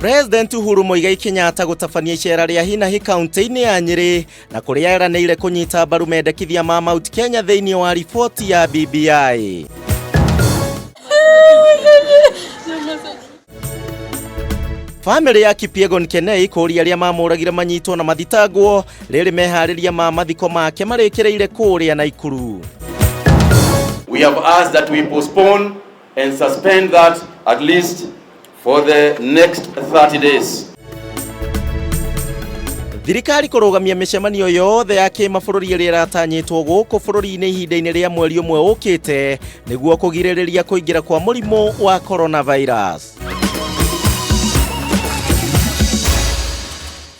President Uhuru Muigai Kenyatta gũtabania icera rĩa hinahi kaunti-inĩ ya Nyeri na kũrĩa eranĩire kũnyita mbaru mendekithia ma Mount Kenya thĩinĩ wa riboti ya BBI. Family ya Kipyegon Kenei kũria arĩa mamũragire manyitwo na mathitangwo rĩrĩ meharĩria ma mathiko make marĩkĩrĩire kũrĩa Naikuru. We have asked that we postpone and suspend that at least for the next 30 days. Thirikari kũrũgamia mĩcemanio yothe ya kĩmabũrũri ĩrĩa ĩratanyĩtwo gũkũ bũrũri-inĩ ihinda-inĩ rĩa mweri ũmwe ũkĩte nĩguo kũgirĩrĩria kũingĩra kwa mũrimũ wa coronavirus.